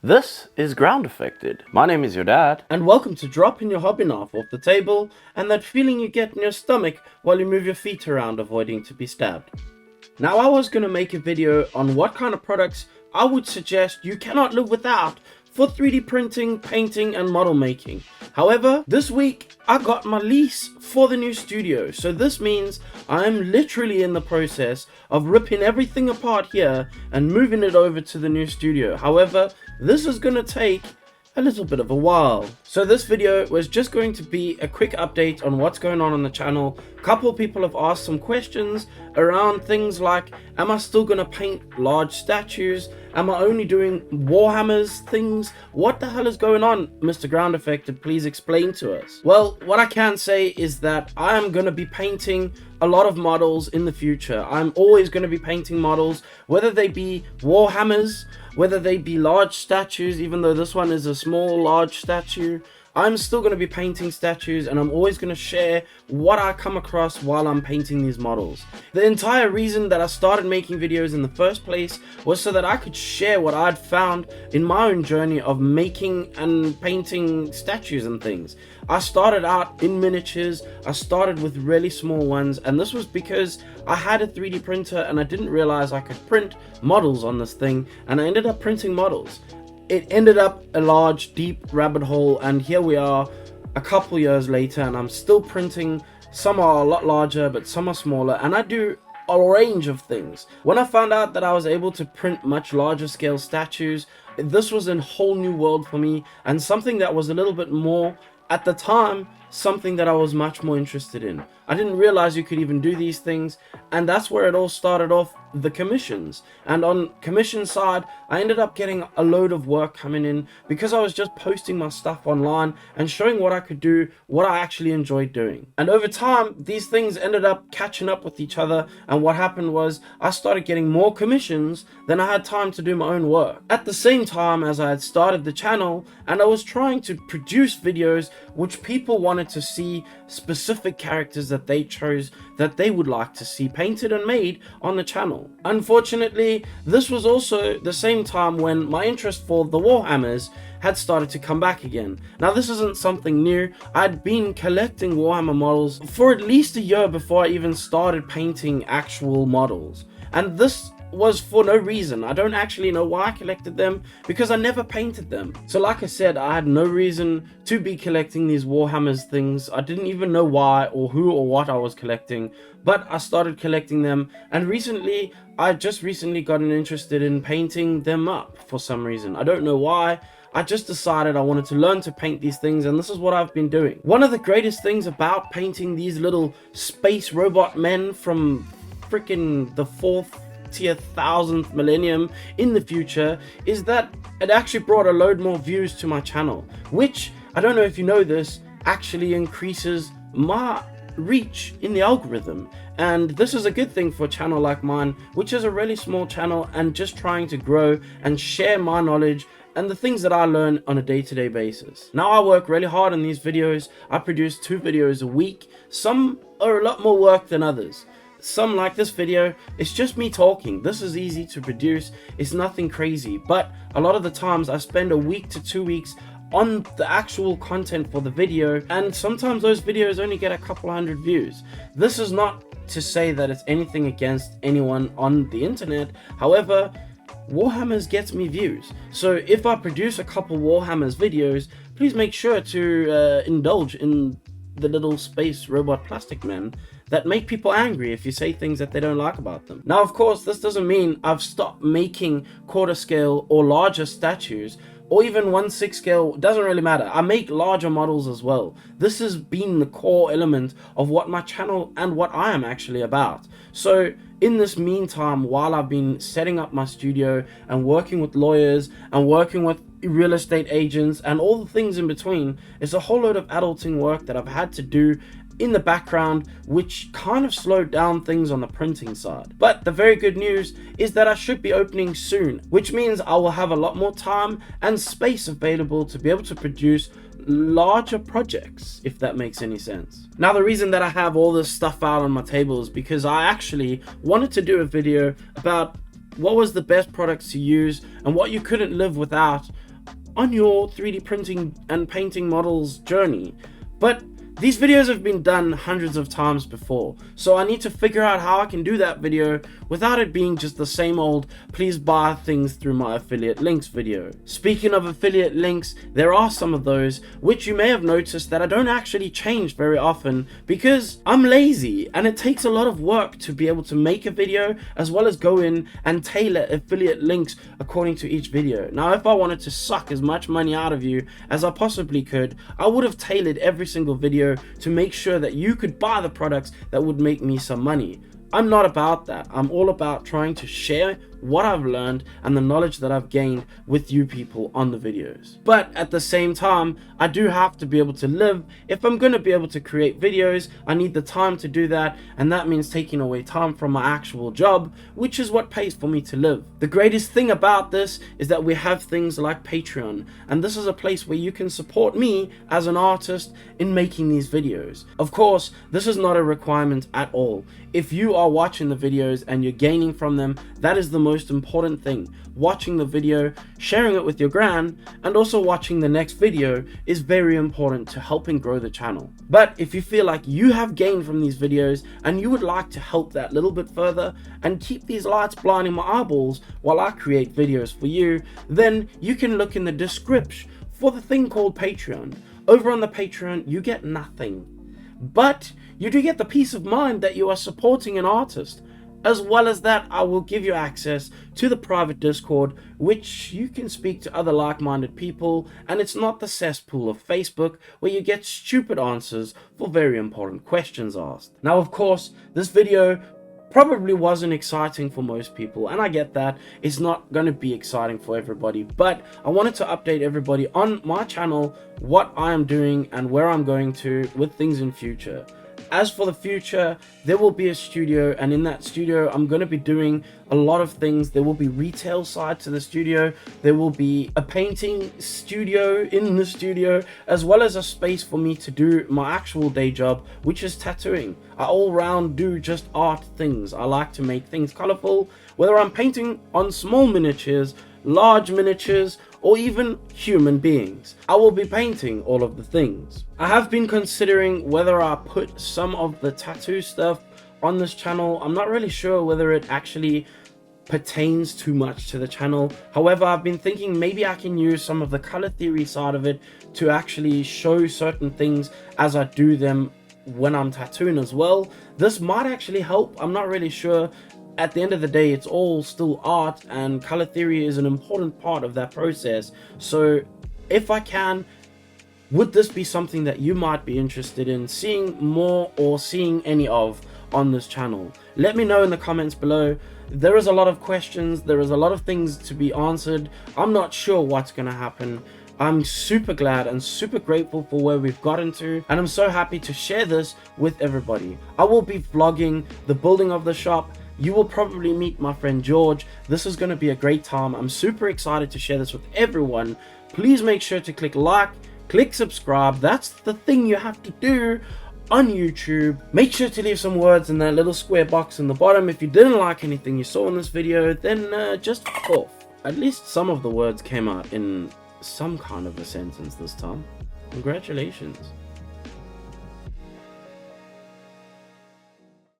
This is Groundeffected. My name is your dad. And welcome to dropping your hobby knife off the table and that feeling you get in your stomach while you move your feet around avoiding to be stabbed. Now I was going to make a video on what kind of products I would suggest you cannot live without for 3D printing, painting and model making. However, this week I got my lease for the new studio, so this means I'm literally in the process of ripping everything apart here and moving it over to the new studio. However, this is going to take a little bit of a while. So this video was just going to be a quick update on what's going on the channel. A couple of people have asked some questions around things like, am I still going to paint large statues? Am I only doing Warhammers things? What the hell is going on, Mr. Groundeffected? Please explain to us. Well, what I can say is that I am going to be painting a lot of models in the future. I'm always going to be painting models, whether they be Warhammers, whether they be large statues, even though this one is a small large statue. I'm still going to be painting statues, and I'm always going to share what I come across while I'm painting these models. The entire reason that I started making videos in the first place was so that I could share what I'd found in my own journey of making and painting statues and things. I started out in miniatures, I started with really small ones, and this was because I had a 3D printer and I didn't realize I could print models on this thing, and I ended up printing models. It ended up a large, deep rabbit hole, and here we are a couple years later, and I'm still printing. Some are a lot larger, but some are smaller, and I do a range of things. When I found out that I was able to print much larger scale statues, this was a whole new world for me, and something that was a little bit more, at the time, something that I was much more interested in. I didn't realize you could even do these things, and that's where it all started off, the commissions. And on commission side, I ended up getting a load of work coming in because I was just posting my stuff online and showing what I could do, what I actually enjoyed doing. And over time, these things ended up catching up with each other, and what happened was I started getting more commissions than I had time to do my own work. At the same time as I had started the channel, and I was trying to produce videos which people wanted to see, specific characters that they chose that they would like to see painted and made on the channel. Unfortunately, this was also the same time when my interest for the Warhammers had started to come back again. Now this isn't something new. I'd been collecting Warhammer models for at least a year before I even started painting actual models, and this was for no reason. I don't actually know why I collected them, because I never painted them. So like I said, I had no reason to be collecting these Warhammers things. I didn't even know why or who or what I was collecting, but I started collecting them, and recently I just recently gotten interested in painting them up for some reason. I don't know why. I just decided I wanted to learn to paint these things, and this is what I've been doing. One of the greatest things about painting these little space robot men from freaking the 4th tier 1000th millennium in the future is that it actually brought a load more views to my channel, which, I don't know if you know this, actually increases my reach in the algorithm. And this is a good thing for a channel like mine, which is a really small channel and just trying to grow and share my knowledge and the things that I learn on a day-to-day basis. Now I work really hard on these videos. I produce 2 videos a week. Some are a lot more work than others. Some, like this video, it's just me talking. This is easy to produce, it's nothing crazy, but a lot of the times I spend a week to 2 weeks on the actual content for the video, and sometimes those videos only get a couple hundred views. This is not to say that it's anything against anyone on the internet. However, Warhammers gets me views, so if I produce a couple Warhammers videos, please make sure to indulge in the little space robot plastic men that make people angry if you say things that they don't like about them. Now of course, this doesn't mean I've stopped making quarter scale or larger statues, or even 1/6 scale, doesn't really matter. I make larger models as well. This has been the core element of what my channel and what I am actually about. So in this meantime, while I've been setting up my studio and working with lawyers and working with real estate agents and all the things in between, it's a whole load of adulting work that I've had to do in the background, which kind of slowed down things on the printing side. But the very good news is that I should be opening soon, which means I will have a lot more time and space available to be able to produce larger projects, if that makes any sense. Now the reason that I have all this stuff out on my table is because I actually wanted to do a video about what was the best products to use and what you couldn't live without on your 3D printing and painting models journey. But these videos have been done hundreds of times before, so I need to figure out how I can do that video without it being just the same old please buy things through my affiliate links video. Speaking of affiliate links, there are some of those which you may have noticed that I don't actually change very often because I'm lazy and it takes a lot of work to be able to make a video as well as go in and tailor affiliate links according to each video. Now, if I wanted to suck as much money out of you as I possibly could, I would have tailored every single video to make sure that you could buy the products that would make me some money. I'm not about that. I'm all about trying to share what I've learned and the knowledge that I've gained with you people on the videos. But at the same time, I do have to be able to live. If I'm going to be able to create videos, I need the time to do that, and that means taking away time from my actual job, which is what pays for me to live. The greatest thing about this is that we have things like Patreon, and this is a place where you can support me as an artist in making these videos. Of course, this is not a requirement at all. If you are watching the videos and you're gaining from them, that is the most important thing. Watching the video, sharing it with your gran, and also watching the next video is very important to helping grow the channel. But if you feel like you have gained from these videos and you would like to help that little bit further and keep these lights blinding my eyeballs while I create videos for you, then you can look in the description for the thing called Patreon. Over on the Patreon, you get nothing, but you do get the peace of mind that you are supporting an artist. As well as that, I will give you access to the private Discord, which you can speak to other like-minded people, and it's not the cesspool of Facebook where you get stupid answers for very important questions asked. Now, of course, this video probably wasn't exciting for most people, and I get that. It's not going to be exciting for everybody, but I wanted to update everybody on my channel, what I am doing and where I'm going to with things in future. As for the future, there will be a studio, and in that studio I'm going to be doing a lot of things. There will be retail side to the studio, there will be a painting studio in the studio, as well as a space for me to do my actual day job, which is tattooing. I all round do just art things. I like to make things colorful, whether I'm painting on small miniatures, large miniatures, or even human beings. I will be painting all of the things. I have been considering whether I put some of the tattoo stuff on this channel. I'm not really sure whether it actually pertains too much to the channel. However, I've been thinking maybe I can use some of the color theory side of it to actually show certain things as I do them when I'm tattooing as well. This might actually help. I'm not really sure. At the end of the day, it's all still art, and color theory is an important part of that process. So if I can, would this be something that you might be interested in seeing more or seeing any of on this channel? Let me know in the comments below. There is a lot of questions, there is a lot of things to be answered. I'm not sure what's going to happen. I'm super glad and super grateful for where we've gotten to, and I'm so happy to share this with everybody. I will be vlogging the building of the shop. You will probably meet my friend George. This is going to be a great time. I'm super excited to share this with everyone. Please make sure to click like, click subscribe. That's the thing you have to do on YouTube. Make sure to leave some words in that little square box in the bottom. If you didn't like anything you saw in this video, then just f off. At least some of the words came out in some kind of a sentence this time. Congratulations.